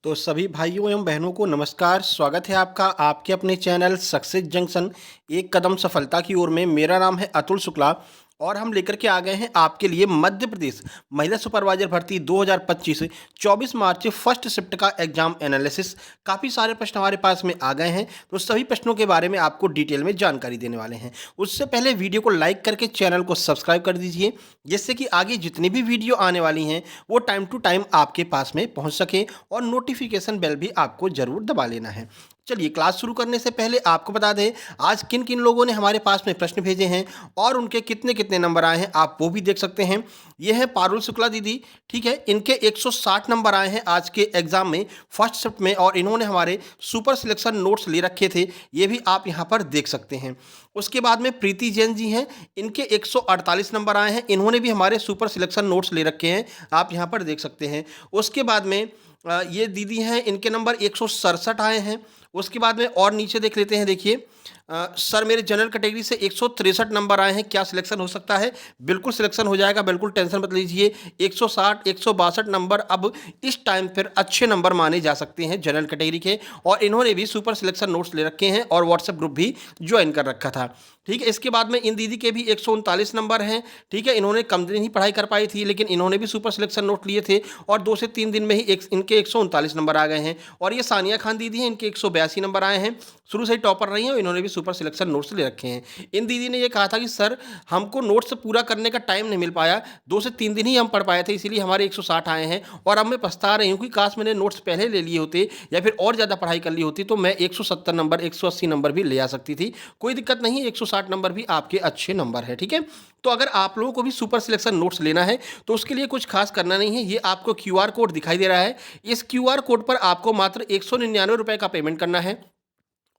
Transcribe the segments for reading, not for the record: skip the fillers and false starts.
तो सभी भाइयों एवं बहनों को नमस्कार। स्वागत है आपका आपके अपने चैनल सक्सेस जंक्शन एक कदम सफलता की ओर में। मेरा नाम है अतुल शुक्ला और हम लेकर के आ गए हैं आपके लिए मध्य प्रदेश महिला सुपरवाइजर भर्ती 2025 24 मार्च फर्स्ट शिफ्ट का एग्जाम एनालिसिस। काफ़ी सारे प्रश्न हमारे पास में आ गए हैं, तो सभी प्रश्नों के बारे में आपको डिटेल में जानकारी देने वाले हैं। उससे पहले वीडियो को लाइक करके चैनल को सब्सक्राइब कर दीजिए, जिससे कि आगे जितनी भी वीडियो आने वाली हैं वो टाइम टू टाइम आपके पास में पहुंच सके, और नोटिफिकेशन बेल भी आपको ज़रूर दबा लेना है। चलिए, क्लास शुरू करने से पहले आपको बता दें आज किन किन लोगों ने हमारे पास में प्रश्न भेजे हैं और उनके कितने कितने नंबर आए हैं, आप वो भी देख सकते हैं। ये है पारुल शुक्ला दीदी, ठीक है। इनके 160 नंबर आए हैं आज के एग्जाम में फर्स्ट शिफ्ट में, और इन्होंने हमारे सुपर सिलेक्शन नोट्स ले रखे थे, ये भी आप यहाँ पर देख सकते हैं। उसके बाद में प्रीति जैन जी हैं, इनके 148 नंबर आए हैं, इन्होंने भी हमारे सुपर सिलेक्शन नोट्स ले रखे हैं, आप यहाँ पर देख सकते हैं। उसके बाद में ये दीदी हैं, इनके नंबर 167 आए हैं। उसके बाद में और नीचे देख लेते हैं। देखिए सर, मेरे जनरल कैटेगरी से 163 नंबर आए हैं, क्या सिलेक्शन हो सकता है? बिल्कुल सिलेक्शन हो जाएगा, बिल्कुल टेंशन मत लीजिए। 160 162 नंबर अब इस टाइम पर अच्छे नंबर माने जा सकते हैं जनरल कैटेगरी के, और इन्होंने भी सुपर सिलेक्शन नोट्स ले रखे हैं और व्हाट्सएप ग्रुप भी ज्वाइन कर रखा था, ठीक है। इसके बाद में इन दीदी के भी 139 नंबर हैं, ठीक है। इन्होंने कम दिन ही पढ़ाई कर पाई थी, लेकिन इन्होंने भी सुपर सिलेक्शन नोट लिए थे और 2 से 3 दिन में ही इनके 139 नंबर आ गए हैं। और ये सानिया खान दीदी हैं, इनके 182 नंबर आए हैं, शुरू से ही टॉपर रही हैं और इन्होंने भी सुपर सिलेक्शन नोट्स ले रखे हैं। इन दीदी ने ये कहा था कि सर, हमको नोट्स पूरा करने का टाइम नहीं मिल पाया, 2 से 3 दिन ही हम पढ़ पाए थे, इसीलिए हमारे 160 आए हैं। और अब मैं पछता रही हूँ कि काश मैंने नोट्स पहले ले लिए होते या फिर और ज़्यादा पढ़ाई कर ली होती, तो मैं 170 नंबर 180 नंबर भी ले आ सकती थी। कोई दिक्कत नहीं, 160 नंबर भी आपके अच्छे नंबर है, ठीक है। तो अगर आप लोगों को भी सुपर सिलेक्शन नोट्स लेना है तो उसके लिए कुछ खास करना नहीं है। ये आपको क्यूआर कोड दिखाई दे रहा है, इस क्यूआर कोड पर आपको मात्र 199 रुपए का पेमेंट करना है,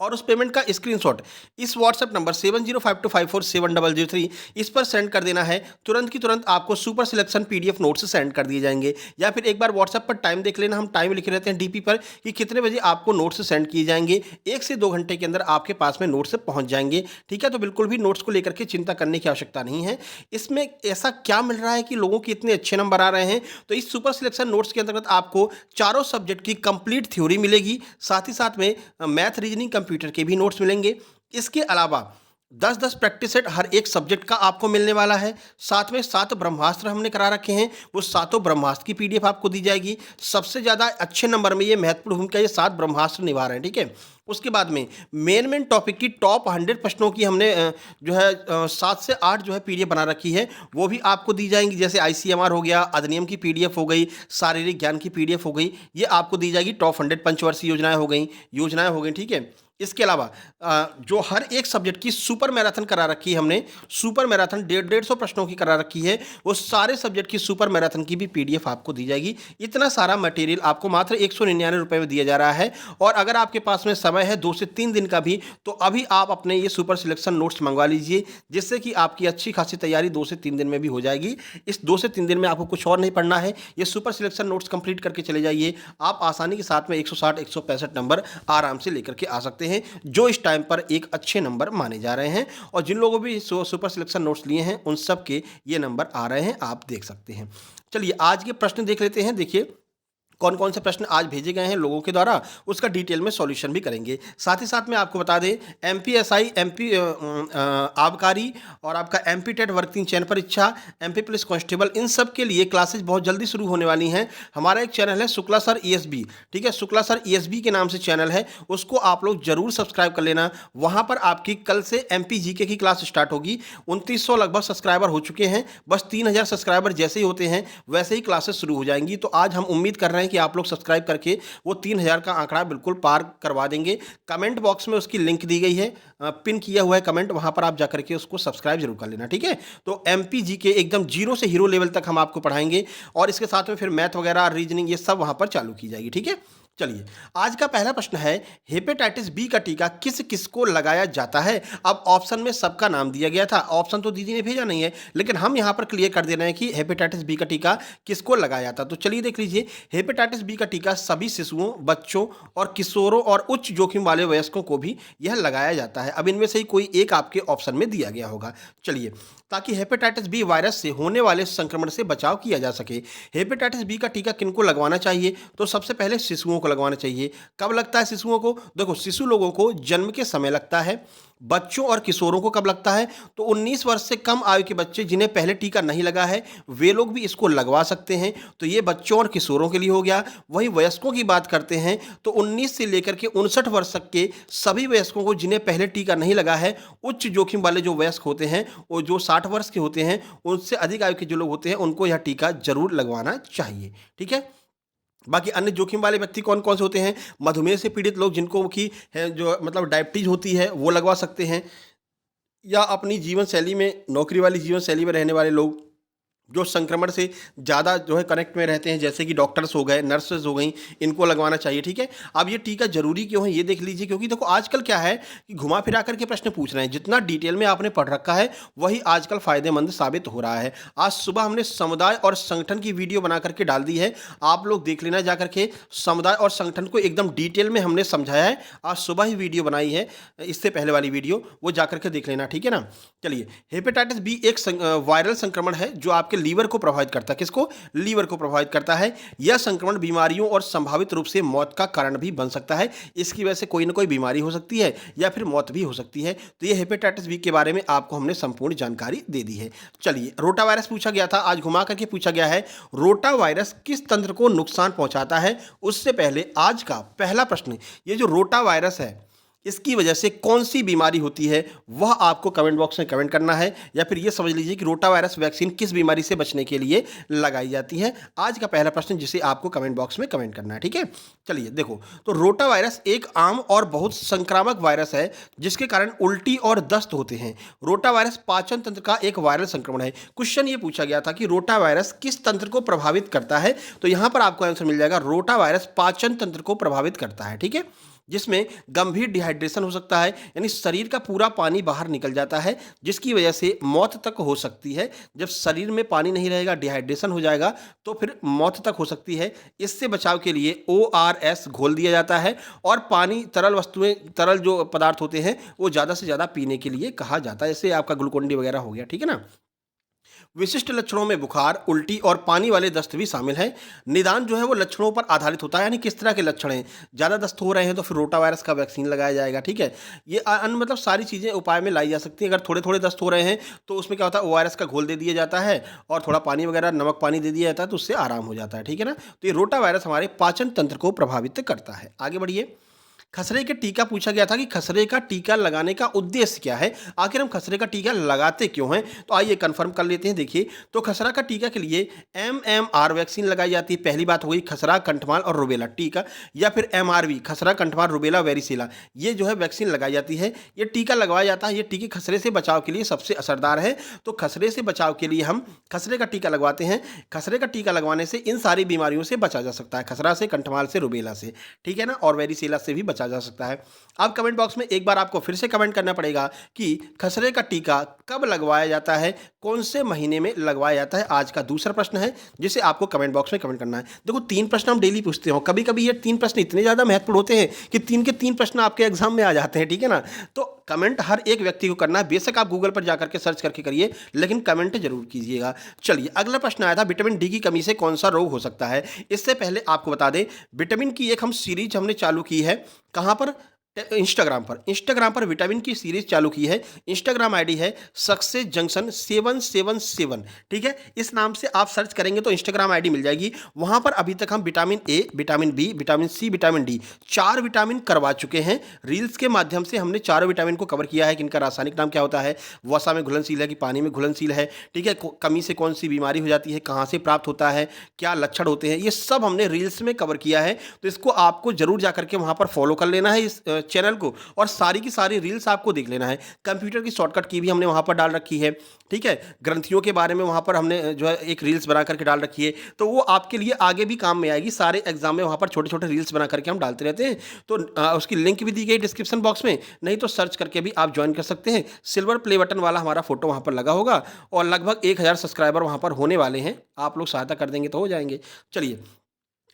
और उस पेमेंट का स्क्रीनशॉट इस व्हाट्सएप नंबर 7052547003 इस पर सेंड कर देना है। तुरंत की तुरंत आपको super selection PDF notes send कर दिए जाएंगे, या फिर एक बार व्हाट्सएप पर टाइम देख लेना, हम टाइम लिखे रहते हैं डीपी पर कि कितने बजे आपको नोट्स सेंड किए जाएंगे। 1 से 2 घंटे के अंदर आपके पास में नोट्स पहुंच जाएंगे, ठीक है। तो बिल्कुल भी नोट्स को लेकर के चिंता करने की आवश्यकता नहीं है। इसमें ऐसा क्या मिल रहा है कि लोगों के इतने अच्छे नंबर आ रहे हैं? तो इस सुपर सिलेक्शन नोट्स के अंतर्गत आपको चारों सब्जेक्ट की कंप्लीट थ्योरी मिलेगी, साथ ही साथ में मैथ, रीजनिंग, कंप्यूटर के भी नोट्स मिलेंगे। इसके अलावा 10-10 प्रैक्टिस सेट हर एक सब्जेक्ट का आपको मिलने वाला है। साथ में 7 ब्रह्मास्त्र हमने करा रखे हैं, वो सातों ब्रह्मास्त्र की पीडीएफ आपको दी जाएगी। सबसे ज़्यादा अच्छे नंबर में ये महत्वपूर्ण भूमिका ये 7 ब्रह्मास्त्र निभा रहे हैं, ठीक है। उसके बाद में मेन टॉपिक की टॉप 100 प्रश्नों की हमने जो है 7 से 8 जो है पीडीएफ बना रखी है, वो भी आपको दी जाएंगी। जैसे आईसीएमआर हो गया, अधिनियम की पीडीएफ हो गई, शारीरिक ज्ञान की पीडीएफ हो गई, ये आपको दी जाएगी। टॉप 100 पंचवर्षीय योजनाएं हो गई, ठीक है। इसके अलावा जो हर एक सब्जेक्ट की सुपर मैराथन करा रखी है हमने, सुपर मैराथन 150 प्रश्नों की करा रखी है, वो सारे सब्जेक्ट की सुपर मैराथन की भी पीडीएफ आपको दी जाएगी। इतना सारा मटेरियल आपको मात्र 199 रुपये में दिया जा रहा है। और अगर आपके पास में समय है 2 से 3 दिन का भी, तो अभी आप अपने ये सुपर सिलेक्शन नोट्स मंगवा लीजिए, जिससे कि आपकी अच्छी खासी तैयारी 2 से 3 दिन में भी हो जाएगी। इस 2 से 3 दिन में आपको कुछ और नहीं पढ़ना है, ये सुपर सिलेक्शन नोट्स कंप्लीट करके चले जाइए, आप आसानी के साथ में 160 165 नंबर आराम से लेकर के आ सकते हैं, जो इस टाइम पर एक अच्छे नंबर माने जा रहे हैं। और जिन लोगों भी सुपर सिलेक्शन नोट्स लिए हैं उन सब के ये नंबर आ रहे हैं, आप देख सकते हैं। चलिए, आज के प्रश्न देख लेते हैं। देखिए कौन कौन से प्रश्न आज भेजे गए हैं लोगों के द्वारा, उसका डिटेल में सॉल्यूशन भी करेंगे। साथ ही साथ में आपको बता दें, एमपीएसआई, एमपी आबकारी और आपका एमपी टेट वर्ग 3 चयन परीक्षा, एमपी पुलिस कांस्टेबल, इन सब के लिए क्लासेज बहुत जल्दी शुरू होने वाली हैं। हमारा एक चैनल है शुक्ला सर ईएसबी, ठीक है, शुक्ला सर ईएसबी के नाम से चैनल है, उसको आप लोग जरूर सब्सक्राइब कर लेना। वहाँ पर आपकी कल से एमपी जीके की क्लास स्टार्ट होगी। 2900 लगभग सब्सक्राइबर हो चुके हैं, बस 3000 सब्सक्राइबर जैसे ही होते हैं वैसे ही क्लासेस शुरू हो जाएंगी। तो आज हम उम्मीद कर रहे हैं कि आप लोग सब्सक्राइब करके वो 3000 का आंकड़ा बिल्कुल पार करवा देंगे। कमेंट बॉक्स में उसकी लिंक दी गई है, पिन किया हुआ है कमेंट, वहां पर आप जाकर के उसको सब्सक्राइब जरूर कर लेना, ठीक है। तो एमपीजी के एकदम जीरो से हीरो लेवल तक हम आपको पढ़ाएंगे, और इसके साथ में फिर मैथ वगैरह, रीजनिंग, ये सब वहां पर चालू की जाएगी, ठीक है। चलिए, आज का पहला प्रश्न है, हेपेटाइटिस बी का टीका किस किस को लगाया जाता है? अब ऑप्शन में सबका नाम दिया गया था, ऑप्शन तो दीदी ने भेजा नहीं है, लेकिन हम यहां पर क्लियर कर दे रहे हैं कि हेपेटाइटिस बी का टीका किसको लगाया जाता है। तो चलिए देख लीजिए, हेपेटाइटिस बी का टीका सभी शिशुओं, बच्चों और किशोरों और उच्च जोखिम वाले वयस्कों को भी यह लगाया जाता है। अब इनमें से ही कोई एक आपके ऑप्शन में दिया गया होगा। चलिए, ताकि हेपेटाइटिस बी वायरस से होने वाले संक्रमण से बचाव किया जा सके, हेपेटाइटिस बी का टीका किनको लगवाना चाहिए? तो सबसे पहले शिशुओं को लगवाना चाहिए। कब लगता है शिशुओं को? देखो, शिशु लोगों को जन्म के समय लगता है। बच्चों और किशोरों को कब लगता है? तो 19 वर्ष से कम आयु के बच्चे जिन्हें पहले टीका नहीं लगा है, वे लोग भी इसको लगवा सकते हैं। तो ये बच्चों और किशोरों के लिए हो गया। वहीं वयस्कों की बात करते हैं तो 19 से लेकर के 59 वर्ष तक के सभी वयस्कों को जिन्हें पहले टीका नहीं लगा है, उच्च जोखिम वाले जो वयस्क होते हैं, वो जो 60 वर्ष के होते हैं, उनसे अधिक आयु के जो लोग होते हैं, उनको यह टीका जरूर लगवाना चाहिए। ठीक है। बाकी अन्य जोखिम वाले व्यक्ति कौन कौन से होते हैं? मधुमेह से पीड़ित लोग, जिनको की है जो मतलब डायबिटीज होती है, वो लगवा सकते हैं। या अपनी जीवन शैली में, नौकरी वाली जीवन शैली में रहने वाले लोग, जो संक्रमण से ज़्यादा जो है कनेक्ट में रहते हैं, जैसे कि डॉक्टर्स हो गए, नर्सेज हो गई, इनको लगवाना चाहिए। ठीक है। अब ये टीका जरूरी क्यों है ये देख लीजिए, क्योंकि देखो आजकल क्या है कि घुमा फिरा करके प्रश्न पूछ रहे हैं। जितना डिटेल में आपने पढ़ रखा है वही आजकल फायदेमंद साबित हो रहा है। आज सुबह हमने समुदाय और संगठन की वीडियो बना करके डाल दी है, आप लोग देख लेना जा करके। समुदाय और संगठन को एकदम डिटेल में हमने समझाया है, आज सुबह ही वीडियो बनाई है, इससे पहले वाली वीडियो, वो जा करके देख लेना। ठीक है ना। चलिए, हेपेटाइटिस बी एक वायरल संक्रमण है जो आपके लीवर को प्रभावित करता है। किसको? लीवर को प्रभावित करता है। यह संक्रमण बीमारियों और संभावित रूप से मौत का कारण भी बन सकता है। इसकी वजह से कोई ना कोई बीमारी हो सकती है या फिर मौत भी हो सकती है। तो ये हेपेटाइटिस बी के बारे में आपको हमने संपूर्ण जानकारी दे दी है। चलिए, रोटा वायरस पूछा गया था, आज घुमा करके पूछा गया है रोटा वायरस किस तंत्र को नुकसान पहुंचाता है। उससे पहले आज का पहला प्रश्न, ये जो रोटा वायरस है इसकी वजह से कौन सी बीमारी होती है, वह आपको कमेंट बॉक्स में कमेंट करना है। या फिर ये समझ लीजिए कि रोटा वायरस वैक्सीन किस बीमारी से बचने के लिए लगाई जाती है। आज का पहला प्रश्न जिसे आपको कमेंट बॉक्स में कमेंट करना है। ठीक है। चलिए देखो, तो रोटा वायरस एक आम और बहुत संक्रामक वायरस है जिसके कारण उल्टी और दस्त होते हैं। रोटा वायरस पाचन तंत्र का एक वायरल संक्रमण है। क्वेश्चन ये पूछा गया था कि रोटा वायरस किस तंत्र को प्रभावित करता है, तो यहां पर आपको आंसर मिल जाएगा, रोटा वायरस पाचन तंत्र को प्रभावित करता है। ठीक है। जिसमें गंभीर डिहाइड्रेशन हो सकता है, यानी शरीर का पूरा पानी बाहर निकल जाता है, जिसकी वजह से मौत तक हो सकती है। जब शरीर में पानी नहीं रहेगा, डिहाइड्रेशन हो जाएगा, तो फिर मौत तक हो सकती है। इससे बचाव के लिए ORS घोल दिया जाता है और पानी, तरल वस्तुएं, तरल जो पदार्थ होते हैं वो ज़्यादा से ज़्यादा पीने के लिए कहा जाता है। जैसे आपका ग्लूकोन डी वगैरह हो गया। ठीक है ना। विशिष्ट लक्षणों में बुखार, उल्टी और पानी वाले दस्त भी शामिल है। निदान जो है वो लक्षणों पर आधारित होता है, यानी किस तरह के लक्षण हैं। ज़्यादा दस्त हो रहे हैं तो फिर रोटा वायरस का वैक्सीन लगाया जाएगा। ठीक है। ये अन्य मतलब सारी चीज़ें उपाय में लाई जा सकती हैं। अगर थोड़े थोड़े दस्त हो रहे हैं तो उसमें क्या होता है, ORS का घोल दे दिया जाता है और थोड़ा पानी वगैरह, नमक पानी दे दिया जाता है, तो उससे आराम हो जाता है। ठीक है ना। तो ये रोटा वायरस हमारे पाचन तंत्र को प्रभावित करता है। आगे बढ़िए। खसरे के टीका पूछा गया था कि खसरे का टीका लगाने का उद्देश्य क्या है, आखिर हम खसरे का टीका लगाते क्यों हैं। तो आइए कंफर्म कर लेते हैं। देखिए, तो खसरा का टीका के लिए MMR वैक्सीन लगाई जाती है। पहली बात हो गई खसरा, कंठमाल और रुबेला टीका, या फिर MRV, खसरा, कंठमाल, रुबेला, वेरिसेला, ये जो है वैक्सीन लगाई जाती है। ये टीका लगवाया जाता है। ये टीके खसरे से बचाव के लिए सबसे असरदार है। तो खसरे से बचाव के लिए हम खसरे का टीका लगवाते हैं। खसरे का टीका लगवाने से इन सारी बीमारियों से बचा जा सकता है, खसरा से, कंठमाल से, रुबेला से। ठीक है ना। और वेरिसेला से भी जा सकता है। अब कमेंट बॉक्स में एक बार आपको फिर से कमेंट करना पड़ेगा कि खसरे का टीका कब लगवाया जाता है, कौन से महीने में लगवाया जाता है। आज का दूसरा प्रश्न है जिसे आपको कमेंट बॉक्स में कमेंट करना है। देखो, 3 प्रश्न हम डेली पूछते हो, कभी कभी ये 3 प्रश्न इतने ज़्यादा महत्वपूर्ण होते हैं कि 3 के 3 प्रश्न आपके एग्जाम में आ जाते हैं। ठीक है ना। तो कमेंट हर एक व्यक्ति को करना है। बेशक आप गूगल पर जाकर के सर्च करके करिए, लेकिन कमेंट जरूर कीजिएगा। चलिए, अगला प्रश्न आया था, विटामिन डी की कमी से कौन सा रोग हो सकता है। इससे पहले आपको बता दें, विटामिन की एक हम सीरीज हमने चालू की है। कहां पर? इंस्टाग्राम पर विटामिन की सीरीज चालू की है। इंस्टाग्राम आईडी है सक्सेस जंक्शन 777। ठीक है। इस नाम से आप सर्च करेंगे तो इंस्टाग्राम आईडी मिल जाएगी। वहां पर अभी तक हम vitamin A, vitamin B, vitamin C, vitamin D, 4 vitamin करवा चुके हैं। रील्स के माध्यम से हमने चारों विटामिन को कवर किया है कि इनका रासायनिक नाम क्या होता है, वसा में घुलनशील है कि पानी में घुलनशील है। ठीक है। कमी से कौन सी बीमारी हो जाती है, कहाँ से प्राप्त होता है, क्या लक्षण होते हैं, ये सब हमने रील्स में कवर किया है। तो इसको आपको जरूर जाकर के वहां पर फॉलो कर लेना है, इस चैनल को, और सारी की सारी रील्स आपको देख लेना है। कंप्यूटर की शॉर्टकट की भी हमने वहां पर डाल रखी है। ठीक है। ग्रंथियों के बारे में वहां पर हमने जो है एक रील्स बना करके डाल रखी है, तो वो आपके लिए आगे भी काम में आएगी। सारे एग्जाम में वहां पर छोटे छोटे रील्स बना करके हम डालते रहते हैं। तो उसकी लिंक भी दी गई डिस्क्रिप्शन बॉक्स में, नहीं तो सर्च करके भी आप ज्वाइन कर सकते हैं। सिल्वर प्ले बटन वाला हमारा फोटो वहां पर लगा होगा और लगभग 1000 सब्सक्राइबर वहां पर होने वाले हैं। आप लोग सहायता कर देंगे तो हो जाएंगे। चलिए,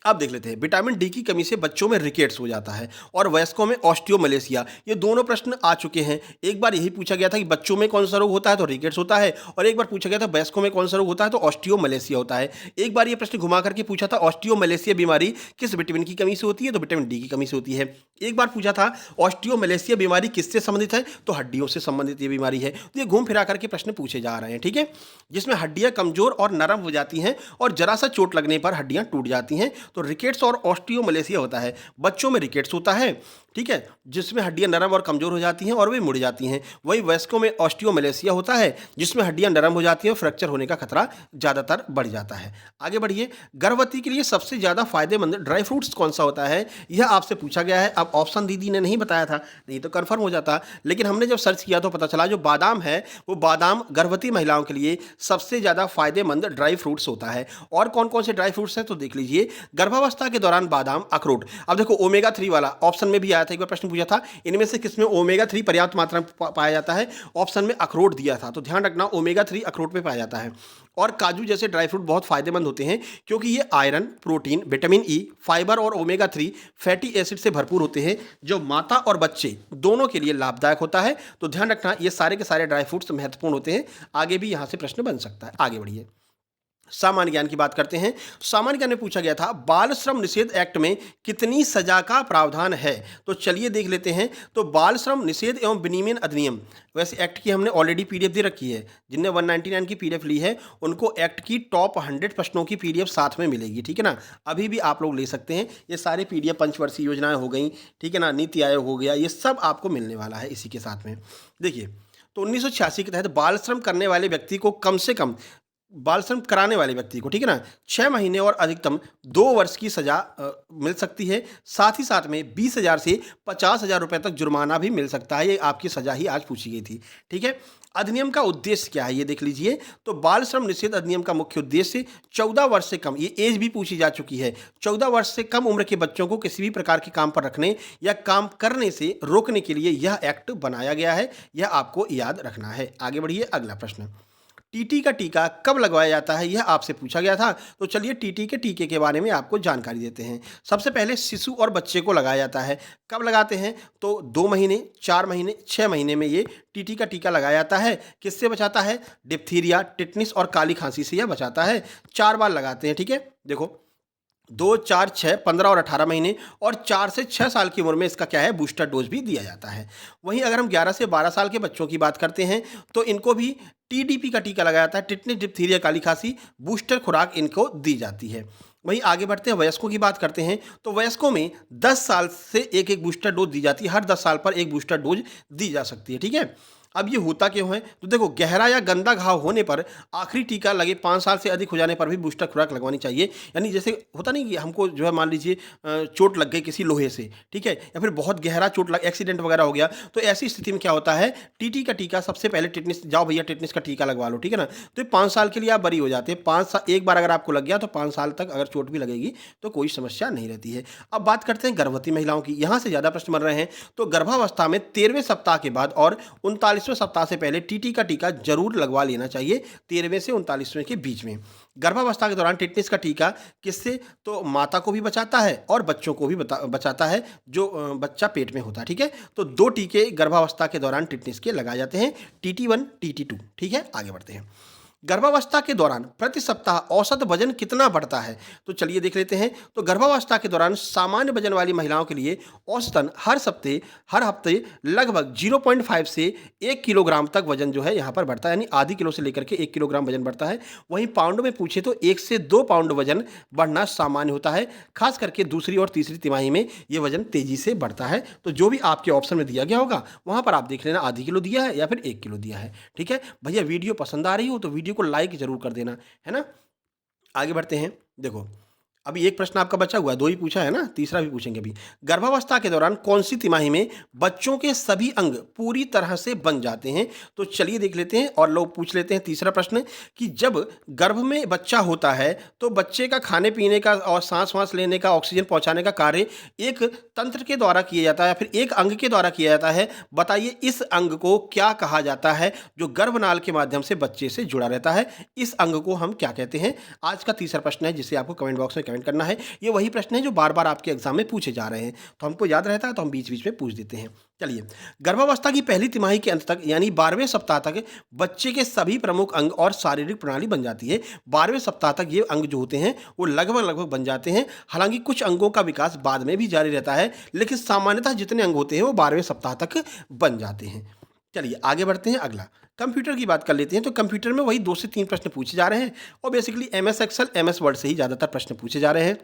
अब देख लेते हैं, विटामिन डी की कमी से बच्चों में रिकेट्स हो जाता है और वयस्कों में ऑस्टियोमलेसिया। ये दोनों प्रश्न आ चुके हैं। एक बार यही पूछा गया था कि बच्चों में कौन सा रोग होता है, तो रिकेट्स होता है, और एक बार पूछा गया था वयस्कों में कौन सा रोग होता है, तो ऑस्टियोमलेसिया होता है। एक बार ये प्रश्न घुमा करके पूछा था, ऑस्टियोमलेसिया बीमारी किस विटामिन की कमी से होती है, तो विटामिन डी की कमी से होती है। एक बार पूछा था ऑस्टियोमलेसिया बीमारी किससे संबंधित है, तो हड्डियों से संबंधित ये बीमारी है। तो ये घूम फिरा करके प्रश्न पूछे जा रहे हैं, ठीक है, जिसमें हड्डियां कमजोर और नरम हो जाती हैं और जरा सा चोट लगने पर हड्डियां टूट जाती हैं, तो रिकेट्स और ऑस्टियोमलेसिया होता है। बच्चों में रिकेट्स होता है, ठीक है, जिसमें हड्डियां नरम और कमजोर हो जाती हैं और वे मुड़ जाती हैं। वही वयस्कों में ऑस्टियोमलेसिया होता है, जिसमें हड्डियां नरम हो जाती हैं और फ्रैक्चर होने का खतरा ज़्यादातर बढ़ जाता है। आगे बढ़िए, गर्भवती के लिए सबसे ज़्यादा फायदेमंद ड्राई फ्रूट्स कौन सा होता है, यह आपसे पूछा गया है। अब ऑप्शन दीदी ने नहीं बताया था, नहीं तो कन्फर्म हो जाता, लेकिन हमने जब सर्च किया तो पता चला जो बादाम है, वो बादाम गर्भवती महिलाओं के लिए सबसे ज़्यादा फायदेमंद ड्राई फ्रूट्स होता है। और कौन कौन से ड्राई फ्रूट्स हैं, तो देख लीजिए, गर्भावस्था के दौरान बादाम, अखरोट। अब देखो ओमेगा 3 वाला ऑप्शन में भी आया था, एक बार प्रश्न पूछा था, इनमें से किसमें ओमेगा 3 पर्याप्त मात्रा में पाया जाता है, ऑप्शन में अखरोट दिया था, तो ध्यान रखना ओमेगा 3 अखरोट में पाया जाता है। और काजू जैसे ड्राई फ्रूट बहुत फायदेमंद होते हैं, क्योंकि ये iron, protein, vitamin E, fibre और ओमेगा 3 फैटी एसिड से भरपूर होते हैं, जो माता और बच्चे दोनों के लिए लाभदायक होता है। तो ध्यान रखना, ये सारे के सारे ड्राई फ्रूट्स महत्वपूर्ण होते हैं। आगे भी यहां से प्रश्न बन सकता है। आगे बढ़िए, सामान्य ज्ञान की बात करते हैं। सामान्य ज्ञान में पूछा गया था, बाल श्रम निषेध एक्ट में कितनी सजा का प्रावधान है, तो चलिए देख लेते हैं। तो बाल श्रम निषेध एवं विनियमन अधिनियम, वैसे एक्ट की हमने ऑलरेडी पीडीएफ दे रखी है। जिनने 199 की पीडीएफ ली है उनको एक्ट की टॉप 100 प्रश्नों की पीडीएफ साथ में मिलेगी, ठीक है ना। अभी भी आप लोग ले सकते हैं, ये सारे पीडीएफ पंचवर्षीय योजनाएं हो गई, ठीक है ना, नीति आयोग हो गया, ये सब आपको मिलने वाला है इसी के साथ में। देखिए, तो 1986 के तहत बाल श्रम करने वाले व्यक्ति को कम से कम, बाल श्रम कराने वाले व्यक्ति को, ठीक है ना, 6 महीने और अधिकतम 2 वर्ष की सजा मिल सकती है। साथ ही साथ में 20,000 से 50,000 रुपए तक जुर्माना भी मिल सकता है। ये आपकी सजा ही आज पूछी गई थी, ठीक है। अधिनियम का उद्देश्य क्या है, ये देख लीजिए। तो बाल श्रम निषेध अधिनियम का मुख्य उद्देश्य 14 वर्ष से कम, ये एज भी पूछी जा चुकी है, 14 वर्ष से कम उम्र के बच्चों को किसी भी प्रकार के काम पर रखने या काम करने से रोकने के लिए यह एक्ट बनाया गया है। यह आपको याद रखना है। आगे बढ़िए, अगला प्रश्न, टीटी का टीका कब लगवाया जाता है, यह आपसे पूछा गया था। तो चलिए टीटी के टीके के बारे में आपको जानकारी देते हैं। सबसे पहले शिशु और बच्चे को लगाया जाता है। कब लगाते हैं, तो 2 महीने, 4 महीने, 6 महीने में ये टीटी का टीका लगाया जाता है। किससे बचाता है, डिप्थीरिया, टिटनिस और काली खांसी से यह बचाता है। 4 बार लगाते हैं, ठीक है। देखो, 2, 4, 6, 15 और 18 महीने, और 4 से 6 साल की उम्र में इसका क्या है, बूस्टर डोज भी दिया जाता है। वहीं अगर हम 11 से 12 साल के बच्चों की बात करते हैं तो इनको भी टीडीपी का टीका लगाया जाता है, टिटनिस, डिप्थीरिया, काली खांसी, बूस्टर खुराक इनको दी जाती है। वहीं आगे बढ़ते हैं, वयस्कों की बात करते हैं। तो वयस्कों में 10 साल से एक एक बूस्टर डोज दी जाती है, हर 10 साल पर एक बूस्टर डोज दी जा सकती है, ठीक है। अब ये होता क्यों है, तो देखो, गहरा या गंदा घाव होने पर आखिरी टीका लगे 5 साल से अधिक हो जाने पर भी बूस्टर खुराक लगवानी चाहिए। यानी जैसे होता नहीं कि हमको जो है, मान लीजिए चोट लग गई किसी लोहे से, ठीक है, या फिर बहुत गहरा चोट लग, एक्सीडेंट वगैरह हो गया, तो ऐसी स्थिति में क्या होता है, टीटी का टीका सबसे पहले, टिटनिस, जाओ भैया टिटनिस का टीका लगवा लो, ठीक है ना। तो 5 साल के लिए आप बरी हो जाते हैं। 5 साल, एक बार अगर आपको लग गया तो 5 साल तक अगर चोट भी लगेगी तो कोई समस्या नहीं रहती है। अब बात करते हैं गर्भवती महिलाओं की, यहाँ से ज़्यादा प्रश्न बन रहे हैं। तो गर्भावस्था में 13वें सप्ताह के बाद और 39वें सप्ताह से पहले टीटी का टीका जरूर लगवा लेना चाहिए, 13वें से 39वें के बीच में। गर्भावस्था के दौरान टिटनिस का टीका किससे, तो माता को भी बचाता है और बच्चों को भी बचाता है, जो बच्चा पेट में होता है, ठीक है। तो 2 टीके गर्भावस्था के दौरान टिटनिस के लगाए जाते हैं, TT1, TT2, ठीक है। आगे बढ़ते हैं, गर्भावस्था के दौरान प्रति सप्ताह औसत वजन कितना बढ़ता है, तो चलिए देख लेते हैं। तो गर्भावस्था के दौरान सामान्य वजन वाली महिलाओं के लिए औसतन हर हफ्ते लगभग 0.5 से 1 किलोग्राम तक वजन जो है यहाँ पर बढ़ता है, यानी आधी किलो से लेकर के 1 किलोग्राम वजन बढ़ता है। वहीं पाउंड में पूछे तो 1 से 2 पाउंड वजन बढ़ना सामान्य होता है। खास करके दूसरी और तीसरी तिमाही में ये वजन तेजी से बढ़ता है। तो जो भी आपके ऑप्शन में दिया गया होगा वहाँ पर आप देख लेना, आधी किलो दिया है या फिर 1 किलो दिया है, ठीक है भैया। वीडियो पसंद आ रही हो तो वीडियो को लाइक जरूर कर देना, है ना। आगे बढ़ते हैं, देखो, अभी एक प्रश्न आपका बचा हुआ है, 2 ही पूछा है ना, तीसरा भी पूछेंगे अभी। गर्भावस्था के दौरान कौन सी तिमाही में बच्चों के सभी अंग पूरी तरह से बन जाते हैं, तो चलिए देख लेते हैं। और लोग पूछ लेते हैं तीसरा प्रश्न कि जब गर्भ में बच्चा होता है तो बच्चे का खाने पीने का और सांस वांस लेने का, ऑक्सीजन पहुंचाने का कार्य एक तंत्र के द्वारा किया जाता है या फिर एक अंग के द्वारा किया जाता है। बताइए इस अंग को क्या कहा जाता है, जो गर्भनाल के माध्यम से बच्चे से जुड़ा रहता है, इस अंग को हम क्या कहते हैं। आज का तीसरा प्रश्न है, जिसे आपको कमेंट बॉक्स में कमेंट कमेंट करना है। ये वही प्रश्न है जो बार बार आपके एग्जाम में पूछे जा रहे हैं, तो हमको याद रहता है तो हम बीच बीच में पूछ देते हैं। चलिए, गर्भावस्था की पहली तिमाही के अंत तक यानी 12वें सप्ताह तक बच्चे के सभी प्रमुख अंग और शारीरिक प्रणाली बन जाती है। 12वें सप्ताह तक ये अंग जो होते हैं वो लगभग लगभग बन जाते हैं। हालांकि कुछ अंगों का विकास बाद में भी जारी रहता है, लेकिन सामान्यतः जितने अंग होते हैं वो 12वें सप्ताह तक बन जाते हैं। चलिए आगे बढ़ते हैं। अगला कंप्यूटर की बात कर लेते हैं। तो कंप्यूटर में वही 2 से 3 प्रश्न पूछे जा रहे हैं और basically MS Excel, MS Word से ही ज़्यादातर प्रश्न पूछे जा रहे हैं।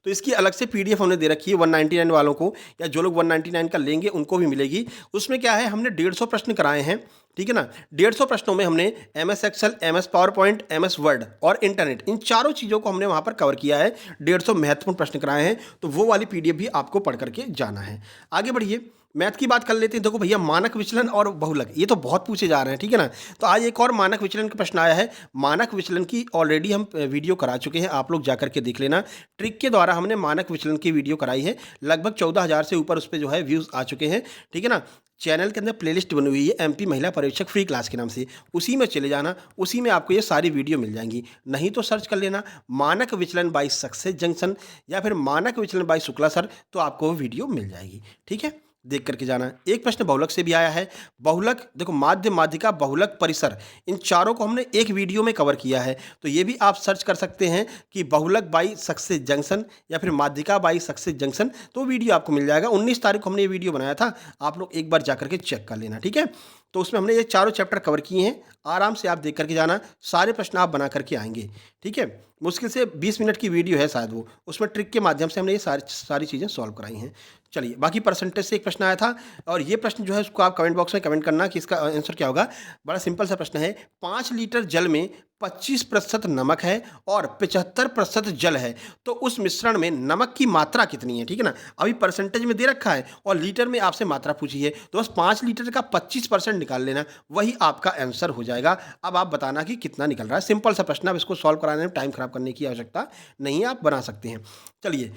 तो इसकी अलग से PDF हमने दे रखी है 199 वालों को, या जो लोग 199 का लेंगे उनको भी मिलेगी। उसमें क्या है, हमने 150 प्रश्न कराए हैं, ठीक है ना। 150 प्रश्नों में हमने MS Excel, MS PowerPoint, MS Word और इंटरनेट, इन चारों चीज़ों को हमने वहाँ पर कवर किया है। 150 महत्वपूर्ण प्रश्न कराए हैं, तो वो वाली PDF भी आपको पढ़ करके जाना है। आगे बढ़िए, मैथ की बात कर लेते हैं। देखो भैया, मानक विचलन और बहुलक ये तो बहुत पूछे जा रहे हैं, ठीक है ना। तो आज एक और मानक विचलन का प्रश्न आया है। मानक विचलन की ऑलरेडी हम वीडियो करा चुके हैं, आप लोग जाकर के देख लेना। ट्रिक के द्वारा हमने मानक विचलन की वीडियो कराई है, लगभग 14,000 से ऊपर उस पर जो है व्यूज़ आ चुके हैं, ठीक है ना। चैनल के अंदर प्लेलिस्ट बनी हुई है MP महिला पर्यवेक्षक फ्री क्लास के नाम से, उसी में चले जाना, उसी में आपको ये सारी वीडियो मिल जाएंगी। नहीं तो सर्च कर लेना मानक विचलन बाय सक्सेस जंक्शन या फिर मानक विचलन बाय शुक्ला सर, तो आपको वो वीडियो मिल जाएगी, ठीक है। देख करके जाना। एक प्रश्न बहुलक से भी आया है। बहुलक देखो, माध्य, माध्यिका, बहुलक, परिसर, इन चारों को हमने एक वीडियो में कवर किया है, तो ये भी आप सर्च कर सकते हैं कि बहुलक बाई सक्सेस जंक्शन या फिर माध्यिका बाई सक्सेस जंक्शन, तो वीडियो आपको मिल जाएगा। 19 तारीख को हमने ये वीडियो बनाया था, आप लोग एक बार जा करके चेक कर लेना, ठीक है। तो उसमें हमने ये चारों चैप्टर कवर किए हैं, आराम से आप देख करके जाना, सारे प्रश्न आप बना करके आएंगे, ठीक है। मुश्किल से 20 मिनट की वीडियो है शायद वो, उसमें ट्रिक के माध्यम से हमने ये सारी चीज़ें सॉल्व कराई हैं। चलिए, बाकी परसेंटेज से एक प्रश्न आया था, और ये प्रश्न जो है उसको आप कमेंट बॉक्स में कमेंट करना कि इसका आंसर क्या होगा। बड़ा सिंपल सा प्रश्न है। 5 लीटर जल में 25% नमक है और 75% जल है, तो उस मिश्रण में नमक की मात्रा कितनी है, ठीक है ना। अभी परसेंटेज में दे रखा है और लीटर में आपसे मात्रा पूछी है, तो बस 5 लीटर का 25% निकाल लेना, वही आपका आंसर हो जाएगा। अब आप बताना कि कितना निकल रहा है। सिंपल सा प्रश्न, अब इसको सॉल्व कराने में टाइम खराब करने की आवश्यकता नहीं, आप बना सकते हैं। चलिए,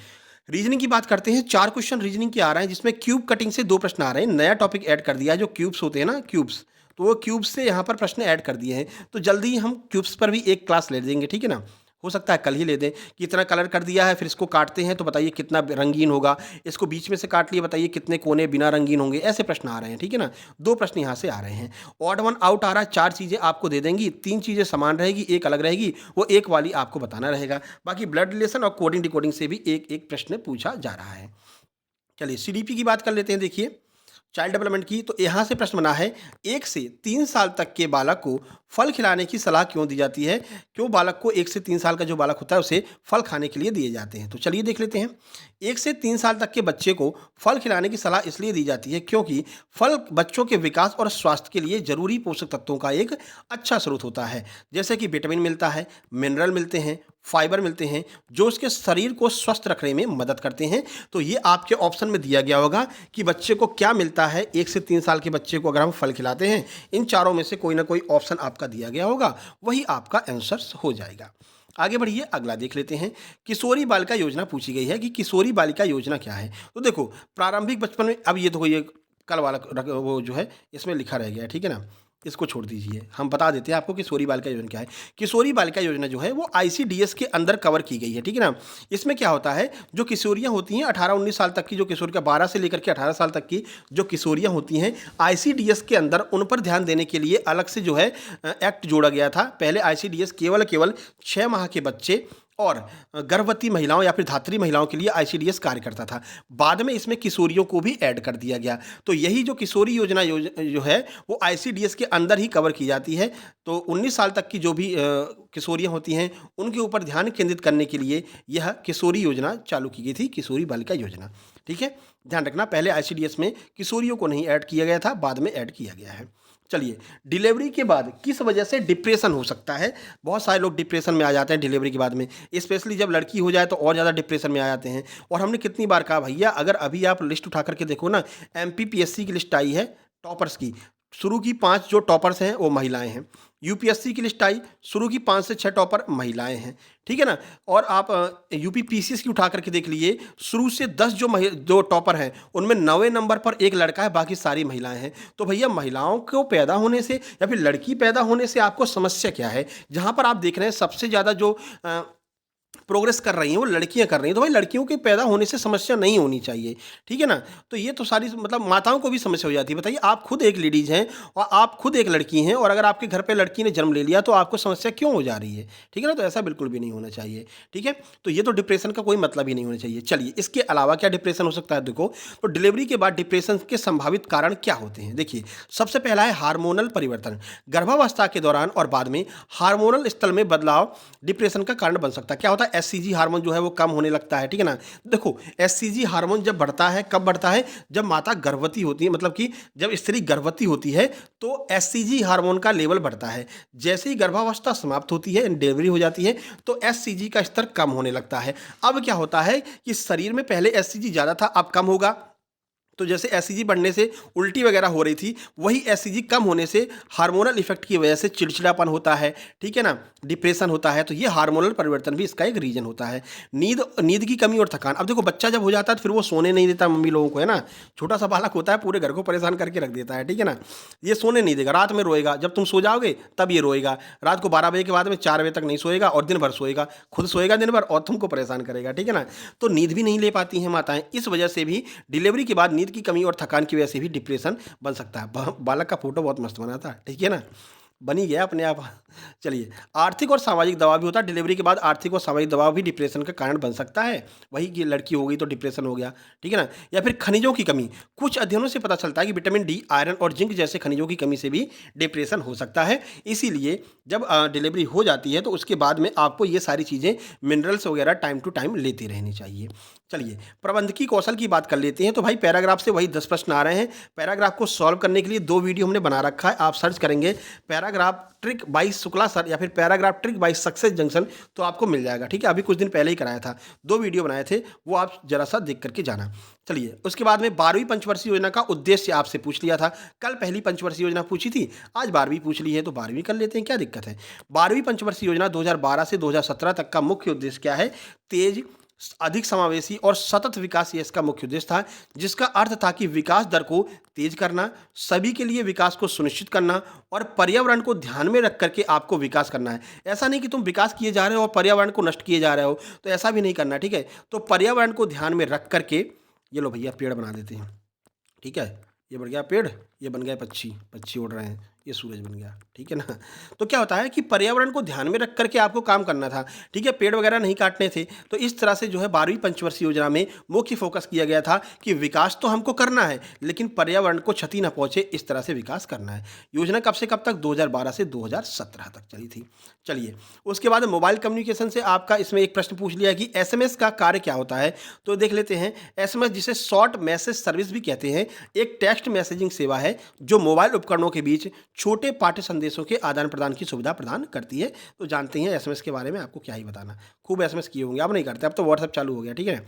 रीजनिंग की बात करते हैं। 4 क्वेश्चन रीजनिंग के आ रहे हैं, जिसमें क्यूब कटिंग से 2 प्रश्न आ रहे हैं। नया टॉपिक ऐड कर दिया है, जो क्यूब्स होते हैं ना, क्यूब्स, तो वो क्यूब्स से यहाँ पर प्रश्न ऐड कर दिए हैं। तो जल्दी ही हम क्यूब्स पर भी एक क्लास ले देंगे, ठीक है ना। हो सकता है कल ही ले दें कि इतना कलर कर दिया है, फिर इसको काटते हैं तो बताइए कितना रंगीन होगा, इसको बीच में से काट लिए बताइए कितने कोने बिना रंगीन होंगे। ऐसे प्रश्न आ रहे हैं, ठीक है ना। 2 प्रश्न यहाँ से आ रहे हैं। ऑड वन आउट आ रहा है, 4 चीज़ें आपको दे देंगी, 3 चीज़ें समान रहेगी, एक अलग रहेगी, वो एक वाली आपको बताना रहेगा। बाकी ब्लड रिलेशन और कोडिंग डिकोडिंग से भी एक एक प्रश्न पूछा जा रहा है। चलिए, CDP की बात कर लेते हैं। देखिए, चाइल्ड डेवलपमेंट की, तो यहाँ से प्रश्न बना है, 1 से 3 साल तक के बालक को फल खिलाने की सलाह क्यों दी जाती है। क्यों बालक को, 1 से 3 साल का जो बालक होता है उसे फल खाने के लिए दिए जाते हैं। तो चलिए देख लेते हैं। 1 से 3 साल तक के बच्चे को फल खिलाने की सलाह इसलिए दी जाती है क्योंकि फल बच्चों के विकास और स्वास्थ्य के लिए जरूरी पोषक तत्वों का एक अच्छा स्रोत होता है, जैसे कि विटामिन मिलता है, मिनरल मिलते हैं, फाइबर मिलते हैं, जो उसके शरीर को स्वस्थ रखने में मदद करते हैं। तो ये आपके ऑप्शन में दिया गया होगा कि बच्चे को क्या मिलता है। 1 से 3 साल के बच्चे को अगर हम फल खिलाते हैं, इन चारों में से कोई ना कोई ऑप्शन आपका दिया गया होगा, वही आपका आंसर हो जाएगा। आगे बढ़िए, अगला देख लेते हैं। किशोरी बालिका योजना पूछी गई है कि किशोरी बालिका योजना क्या है। तो देखो, प्रारंभिक बचपन में, अब ये तो ये कल वाला वो जो है इसमें लिखा रह गया है, ठीक है ना, इसको छोड़ दीजिए। हम बता देते हैं आपको किशोरी बालिका योजना क्या है। किशोरी बालिका योजना जो है वो ICDS के अंदर कवर की गई है, ठीक है ना। इसमें क्या होता है, जो किशोरियां होती हैं 18-19 साल तक की, जो किशोरियां 12 से लेकर के 18 साल तक की जो किशोरियां होती हैं, ICDS के अंदर उन पर ध्यान देने के लिए अलग से जो है एक्ट जोड़ा गया था। पहले ICDS केवल 6 माह के बच्चे और गर्भवती महिलाओं या फिर धात्री महिलाओं के लिए ICDS कार्य करता था। बाद में इसमें किशोरियों को भी ऐड कर दिया गया। तो यही जो किशोरी योजना जो है वो ICDS के अंदर ही कवर की जाती है। तो 19 साल तक की जो भी किशोरियां होती हैं, उनके ऊपर ध्यान केंद्रित करने के लिए यह किशोरी योजना चालू की गई थी, किशोरी बालिका योजना, ठीक है। ध्यान रखना, पहले ICDS में किशोरियों को नहीं ऐड किया गया था, बाद में ऐड किया गया है। चलिए, डिलीवरी के बाद किस वजह से डिप्रेशन हो सकता है। बहुत सारे लोग डिप्रेशन में आ जाते हैं डिलीवरी के बाद में, स्पेशली जब लड़की हो जाए तो और ज़्यादा डिप्रेशन में आ जाते हैं। और हमने कितनी बार कहा भैया, अगर अभी आप लिस्ट उठा करके देखो ना, MPPSC की लिस्ट आई है टॉपर्स की, शुरू की 5 जो टॉपर्स हैं वो महिलाएं हैं। UPSC की लिस्ट आई, शुरू की 5 से 6 टॉपर महिलाएं हैं, ठीक है ना। और आप UPPCS की उठा करके देख लीजिए, शुरू से 10 जो टॉपर हैं उनमें 9वें नंबर पर एक लड़का है, बाकी सारी महिलाएं हैं। तो भैया, महिलाओं को पैदा होने से या फिर लड़की पैदा होने से आपको समस्या क्या है। जहां पर आप देख रहे हैं सबसे ज़्यादा जो प्रोग्रेस कर रही हैं, वो लड़कियाँ कर रही हैं, तो भाई लड़कियों के पैदा होने से समस्या नहीं होनी चाहिए, ठीक है ना? तो ये तो सारी मतलब माताओं को भी समस्या हो जाती है। बताइए, आप खुद एक लेडीज़ हैं और आप खुद एक लड़की हैं, और अगर आपके घर पे लड़की ने जन्म ले लिया तो आपको समस्या क्यों हो जा रही है? ठीक है ना? तो ऐसा बिल्कुल भी नहीं होना चाहिए, ठीक है? तो ये तो डिप्रेशन का कोई मतलब ही नहीं होना चाहिए। चलिए, इसके अलावा क्या डिप्रेशन हो सकता है? देखो, तो डिलीवरी के बाद डिप्रेशन के संभावित कारण क्या होते हैं? देखिए, सबसे पहला है हार्मोनल परिवर्तन। गर्भावस्था के दौरान और बाद में हार्मोनल स्तर में बदलाव डिप्रेशन का कारण बन सकता है। क्या होता है? एससीजी हार्मोन जो है वो कम होने लगता है, ठीक है ना? देखो, एससीजी हार्मोन जब बढ़ता है, कब बढ़ता है? जब माता गर्भवती होती है, मतलब कि जब स्त्री गर्भवती होती है तो एससीजी हार्मोन का लेवल बढ़ता है। जैसे ही गर्भावस्था समाप्त होती है, डिलीवरी हो जाती है, तो एससीजी का स्तर कम होने लगता है। अब क्या होता है कि शरीर में पहले एससीजी ज़्यादा था, अब कम होगा। तो जैसे एससीजी बढ़ने से उल्टी वगैरह हो रही थी, वही एससीजी कम होने से हार्मोनल इफेक्ट की वजह से चिड़चिड़ापन होता है, ठीक है ना? डिप्रेशन होता है। तो ये हार्मोनल परिवर्तन भी इसका एक रीजन होता है। नींद नींद की कमी और थकान। अब देखो, बच्चा जब हो जाता है तो फिर वो सोने नहीं देता मम्मी लोगों को, है ना? छोटा सा बालक होता है, पूरे घर को परेशान करके रख देता है, ठीक है ना? ये सोने नहीं देगा, रात में रोएगा, जब तुम सो जाओगे तब ये रोएगा। रात को 12 बजे के बाद में 4 बजे तक नहीं सोएगा और दिन भर सोएगा, खुद सोएगा दिन भर और तुमको परेशान करेगा, ठीक है ना? तो नींद भी नहीं ले पाती हैं माताएं। इस वजह से भी डिलीवरी के बाद नींद की कमी और थकान की वजह से भी डिप्रेशन बन सकता है। बालक का फोटो बहुत मस्त बना था, ठीक है ना? बन ही गया अपने आप। चलिए, आर्थिक और सामाजिक दबाव भी होता है। डिलीवरी के बाद आर्थिक और सामाजिक दबाव भी डिप्रेशन का कारण बन सकता है। वही कि लड़की हो गई तो डिप्रेशन हो गया, ठीक है ना? या फिर खनिजों की कमी। कुछ अध्ययनों से पता चलता है कि विटामिन डी, आयरन और जिंक जैसे खनिजों की कमी से भी डिप्रेशन हो सकता है। इसीलिए जब डिलीवरी हो जाती है तो उसके बाद में आपको ये सारी चीज़ें, मिनरल्स वगैरह टाइम टू टाइम लेती रहनी चाहिए। चलिए, प्रबंधकीय कौशल की बात कर लेते हैं। तो भाई पैराग्राफ से वही 10 प्रश्न आ रहे हैं। पैराग्राफ को सॉल्व करने के लिए 2 वीडियो हमने बना रखा है। आप सर्च करेंगे paragraph trick bye Shukla sir या फिर paragraph trick bye success junction, तो आपको मिल जाएगा, ठीक है? अभी कुछ दिन पहले ही कराया था, 2 वीडियो बनाए थे, वो आप जरा सा देख करके जाना। चलिए, उसके बाद में 12वीं पंचवर्षीय योजना का उद्देश्य आपसे पूछ लिया था। कल पहली पंचवर्षीय योजना पूछी थी, आज 12वीं पूछ ली है, तो 12वीं कर लेते हैं, क्या दिक्कत है? 12वीं पंचवर्षीय योजना 2012 से 2017 तक का मुख्य उद्देश्य क्या है? तेज, अधिक समावेशी और सतत विकास, ये इसका मुख्य उद्देश्य था, जिसका अर्थ था कि विकास दर को तेज करना, सभी के लिए विकास को सुनिश्चित करना और पर्यावरण को ध्यान में रख करके आपको विकास करना है। ऐसा नहीं कि तुम विकास किए जा रहे हो और पर्यावरण को नष्ट किए जा रहे हो, तो ऐसा भी नहीं करना, ठीक है? तो पर्यावरण को ध्यान में रख करके, ये लो भैया पेड़ बना देते हैं, ठीक है? ये बन गया पेड़, ये बन गए पक्षी, पक्षी उड़ रहे हैं, ये सूरज बन गया, ठीक है ना? तो क्या होता है कि पर्यावरण को ध्यान में रख करके आपको काम करना था, ठीक है? पेड़ वगैरह नहीं काटने थे। तो इस तरह से जो है 12वीं पंचवर्षीय योजना में मुख्य फोकस किया गया था कि विकास तो हमको करना है, लेकिन पर्यावरण को क्षति न पहुंचे, इस तरह से विकास करना है। योजना कब से कब तक? 2012 से 2017 तक चली थी। चलिए, उसके बाद मोबाइल कम्युनिकेशन से आपका इसमें एक प्रश्न पूछ लिया कि एसएमएस का कार्य क्या होता है। तो देख लेते हैं। एसएमएस, जिसे शॉर्ट मैसेज सर्विस भी कहते हैं, एक टेक्स्ट मैसेजिंग सेवा है जो मोबाइल उपकरणों के बीच छोटे पाठ्य संदेशों के आदान प्रदान की सुविधा प्रदान करती है। तो जानते हैं एसएमएस के बारे में, आपको क्या ही बताना। खूब एसएमएस किए होंगे, अब नहीं करते, अब तो व्हाट्सएप चालू हो गया, ठीक है?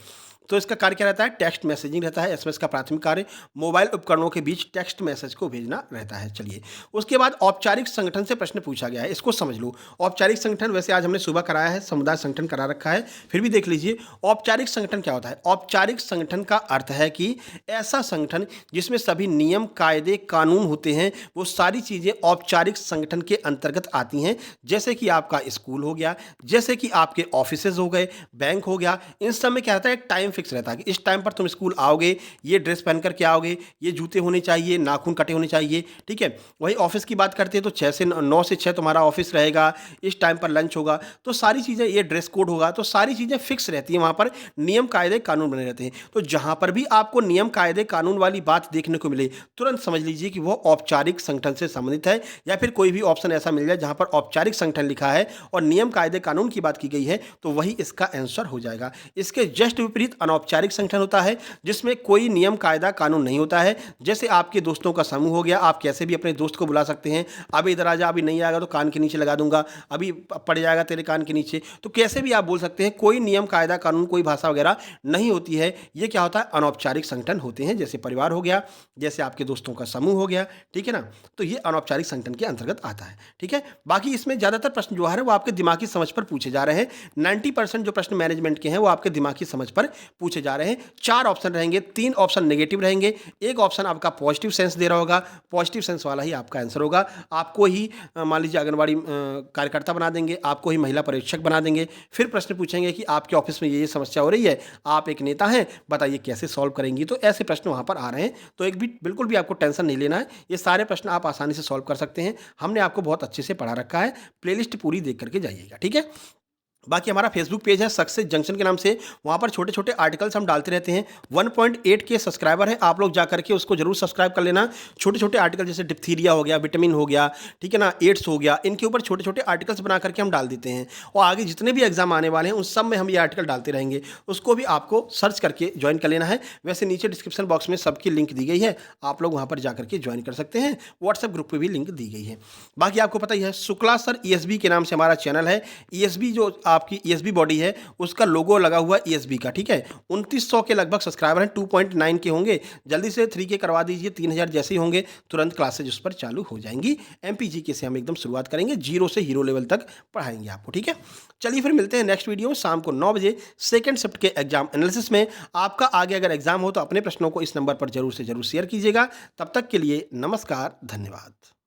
तो इसका कार्य क्या रहता है? टेक्स्ट मैसेजिंग रहता है। एसएमएस का प्राथमिक कार्य मोबाइल उपकरणों के बीच टेक्स्ट मैसेज को भेजना रहता है। चलिए, उसके बाद औपचारिक संगठन से प्रश्न पूछा गया है, इसको समझ लो। औपचारिक संगठन, वैसे आज हमने सुबह कराया है, समुदाय संगठन करा रखा है, फिर भी देख लीजिए औपचारिक संगठन क्या होता है। औपचारिक संगठन का अर्थ है कि ऐसा संगठन जिसमें सभी नियम, कायदे, कानून होते हैं, वो सारी चीज़ें औपचारिक संगठन के अंतर्गत आती हैं। जैसे कि आपका स्कूल हो गया, जैसे कि आपके ऑफिसेज हो गए, बैंक हो गया, इन सब में क्या रहता है? एक टाइम फिक्स रहता है कि इस टाइम पर तुम स्कूल आओगे, ये ड्रेस पहन करके आओगे, ये जूते होने चाहिए, नाखून कटे होने चाहिए, ठीक है? वही ऑफिस की बात करते हैं तो 9 से 6 तुम्हारा ऑफिस रहेगा, इस टाइम पर लंच होगा, तो सारी चीज़ें, ये ड्रेस कोड होगा, तो सारी चीज़ें फिक्स रहती हैं। वहाँ पर नियम, कायदे, कानून बने रहते हैं। तो जहाँ पर भी आपको नियम, कायदे, कानून वाली बात देखने को मिले, तुरंत समझ लीजिए कि वो औपचारिक संगठन से संबंधित है। या फिर कोई भी ऑप्शन ऐसा मिल जाए जहाँ पर औपचारिक संगठन लिखा है और नियम, कायदे, कानून की बात की गई है, तो वही इसका आंसर हो जाएगा। इसके जस्ट विपरीत अनौपचारिक संगठन होता है, जिसमें कोई नियम, कायदा, कानून नहीं होता है। जैसे आपके दोस्तों का समूह हो गया, आप कैसे भी अपने दोस्त को बुला सकते हैं, अभी इधर आ जा, अभी नहीं आएगा तो कान के नीचे लगा दूंगा, अभी पड़ जाएगा तेरे कान के नीचे, तो कैसे भी आप बोल सकते हैं। कोई नियम, कायदा, कानून, कोई भाषा वगैरह नहीं होती है। ये क्या होता है? अनौपचारिक संगठन होते हैं, जैसे परिवार हो गया, जैसे आपके दोस्तों का समूह हो गया, ठीक है ना? तो ये अनौपचारिक संगठन के अंतर्गत आता है, ठीक है? बाकी इसमें ज़्यादातर प्रश्न जो है वो आपके दिमागी समझ पर पूछे जा रहे हैं। 90% जो प्रश्न मैनेजमेंट के हैं वो आपके दिमागी समझ पर पूछे जा रहे हैं। 4 ऑप्शन रहेंगे, 3 ऑप्शन नेगेटिव रहेंगे, एक ऑप्शन आपका पॉजिटिव सेंस दे रहा होगा, पॉजिटिव सेंस वाला ही आपका आंसर होगा। आपको ही मान लीजिए आंगनबाड़ी कार्यकर्ता बना देंगे, आपको ही महिला पर्यवेक्षक बना देंगे। फिर प्रश्न पूछेंगे कि आपके ऑफिस में ये समस्या हो रही है, आप एक नेता हैं, बताइए कैसे सॉल्व करेंगी। तो ऐसे प्रश्न वहाँ पर आ रहे हैं, तो एक भी बिल्कुल भी आपको टेंशन नहीं लेना है, ये सारे प्रश्न आप आसानी से सॉल्व कर सकते हैं। हमने आपको बहुत अच्छे से पढ़ा रखा है, प्लेलिस्ट पूरी देख करके जाइएगा, ठीक है। बाकी हमारा फेसबुक पेज है सक्सेस जंक्शन के नाम से, वहाँ पर छोटे छोटे आर्टिकल्स हम डालते रहते हैं। 1.8 के सब्सक्राइबर हैं, आप लोग जा करके उसको जरूर सब्सक्राइब कर लेना। छोटे छोटे आर्टिकल जैसे डिप्थीरिया हो गया, विटामिन हो गया, ठीक है ना, एड्स हो गया, इनके ऊपर छोटे छोटे आर्टिकल्स बना करके हम डाल देते हैं, और आगे जितने भी एग्जाम आने वाले हैं उन सब में हम ये आर्टिकल डालते रहेंगे। उसको भी आपको सर्च करके ज्वाइन कर लेना है। वैसे नीचे डिस्क्रिप्शन बॉक्स में सबकी लिंक दी गई है, आप लोग वहाँ पर जा करके ज्वाइन कर सकते हैं। व्हाट्सएप ग्रुप पर भी लिंक दी गई है। बाकी आपको पता ही है, शुक्ला सर ESB के नाम से हमारा चैनल है। ESB जो आपकी ESB बॉडी है उसका लोगो लगा हुआ ESB का, ठीक है। 2900 के लगभग सब्सक्राइबर हैं, 2.9 के होंगे, जल्दी से 3 के करवा दीजिए, 3000 जैसे ही होंगे तुरंत क्लासेज उस पर चालू हो जाएंगी। MPGK से हम एकदम शुरुआत करेंगे, 0 से हीरो लेवल तक पढ़ाएंगे आपको, ठीक है। चलिए फिर मिलते हैं नेक्स्ट वीडियो में शाम को 9 बजे सेकंड शिफ्ट के एग्जाम एनालिसिस में। आपका आगे अगर एग्जाम हो तो अपने प्रश्नों को इस नंबर पर जरूर से जरूर शेयर कीजिएगा। तब तक के लिए नमस्कार, धन्यवाद।